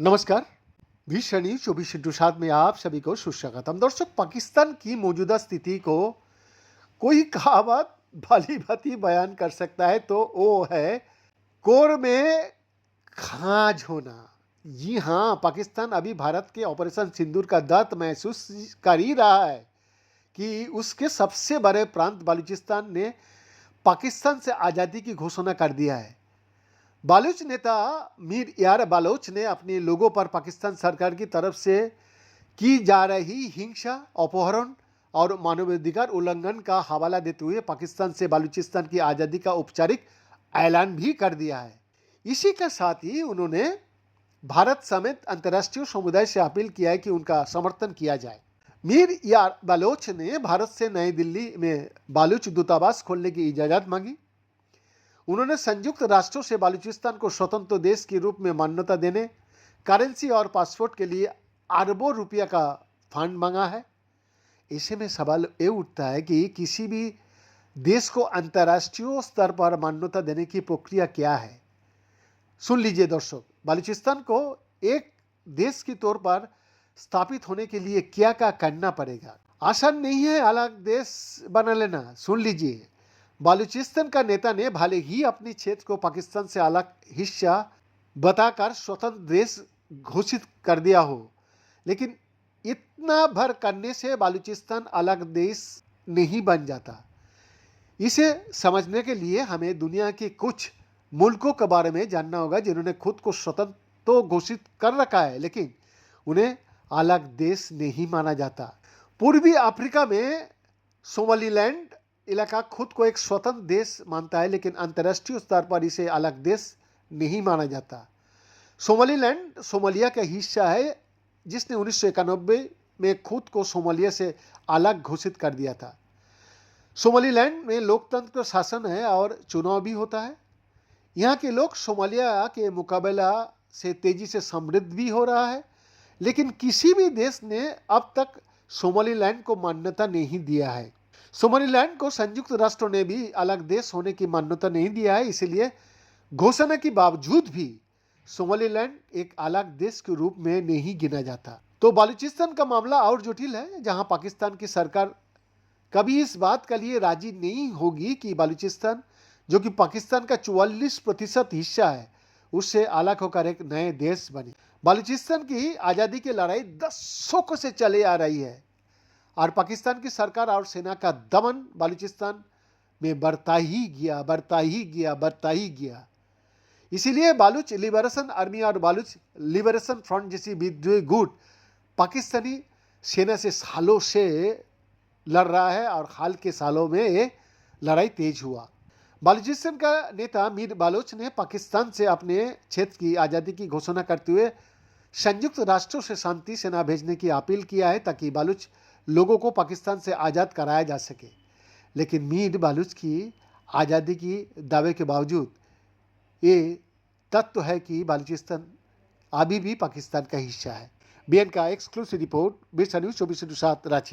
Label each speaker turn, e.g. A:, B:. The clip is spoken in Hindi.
A: नमस्कार। विश्व न्यूज 24/7 में आप सभी को सुस्वागतम। दर्शक, पाकिस्तान की मौजूदा स्थिति को कोई कहावत भली भांति बयान कर सकता है तो वो है कोर में खाज होना। जी हाँ, पाकिस्तान अभी भारत के ऑपरेशन सिंदूर का दर्द महसूस कर ही रहा है कि उसके सबसे बड़े प्रांत बलूचिस्तान ने पाकिस्तान से आज़ादी की घोषणा कर दिया है। बालूच नेता मीर यार बालोच ने अपने लोगों पर पाकिस्तान सरकार की तरफ से की जा रही हिंसा, अपहरण और मानवाधिकार उल्लंघन का हवाला देते हुए पाकिस्तान से बलूचिस्तान की आज़ादी का औपचारिक ऐलान भी कर दिया है। इसी के साथ ही उन्होंने भारत समेत अंतर्राष्ट्रीय समुदाय से अपील किया है कि उनका समर्थन किया जाए। मीर यार बालोच ने भारत से नई दिल्ली में बालूच दूतावास खोलने की इजाज़त मांगी। उन्होंने संयुक्त राष्ट्रों से बलूचिस्तान को स्वतंत्र देश के रूप में मान्यता देने, करेंसी और पासपोर्ट के लिए अरबों रुपया का फंड मांगा है। ऐसे में सवाल ये उठता है कि किसी भी देश को अंतर्राष्ट्रीय स्तर पर मान्यता देने की प्रक्रिया क्या है। सुन लीजिए दर्शक, बलूचिस्तान को एक देश के तौर पर स्थापित होने के लिए क्या क्या करना पड़ेगा। आसान नहीं है अलग देश बना लेना। सुन लीजिए, बलूचिस्तान का नेता ने भले ही अपनी क्षेत्र को पाकिस्तान से अलग हिस्सा बताकर स्वतंत्र देश घोषित कर दिया हो, लेकिन इतना भर करने से बलूचिस्तान अलग देश नहीं बन जाता। इसे समझने के लिए हमें दुनिया के कुछ मुल्कों के बारे में जानना होगा जिन्होंने खुद को स्वतंत्र तो घोषित कर रखा है, लेकिन उन्हें अलग देश नहीं माना जाता। पूर्वी अफ्रीका में सोमालीलैंड इलाका खुद को एक स्वतंत्र देश मानता है, लेकिन अंतर्राष्ट्रीय स्तर पर इसे अलग देश नहीं माना जाता। सोमालीलैंड सोमालिया का हिस्सा है, जिसने 1991 में खुद को सोमालिया से अलग घोषित कर दिया था। सोमालीलैंड में लोकतंत्र शासन है और चुनाव भी होता है। यहाँ के लोग सोमालिया के मुकाबला से तेजी से समृद्ध भी हो रहा है, लेकिन किसी भी देश ने अब तक सोमालीलैंड को मान्यता नहीं दिया है। सोमालीलैंड को संयुक्त राष्ट्रों ने भी अलग देश होने की मान्यता नहीं दिया है, इसलिए घोषणा के बावजूद भी सोमालीलैंड एक अलग देश के रूप में नहीं गिना जाता। तो बलूचिस्तान का मामला और जटिल है, जहां पाकिस्तान की सरकार कभी इस बात के लिए राजी नहीं होगी कि बलूचिस्तान, जो कि पाकिस्तान का 44% हिस्सा है, उससे अलग होकर एक नए देश बने। बलूचिस्तान की आज़ादी की लड़ाई दशकों से चले आ रही है और पाकिस्तान की सरकार और सेना का दमन बलूचिस्तान में बढ़ता ही गया। इसीलिए बालूच लिबरेशन आर्मी और बालूच लिबरेशन फ्रंट जैसी विद्रोही गुट पाकिस्तानी सेना से सालों से लड़ रहा है और हाल के सालों में ये लड़ाई तेज हुआ। बलूचिस्तान का नेता मीर बालोच ने पाकिस्तान से अपने क्षेत्र की आज़ादी की घोषणा करते हुए संयुक्त राष्ट्रों से शांति सेना भेजने की अपील किया है, ताकि बालूच लोगों को पाकिस्तान से आज़ाद कराया जा सके। लेकिन मीर बालूच की आज़ादी की दावे के बावजूद ये तथ्य है कि बलूचिस्तान अभी भी पाकिस्तान का हिस्सा है। बीएन का एक्सक्लूसिव रिपोर्ट, विश्व न्यूज 24/7 रांची।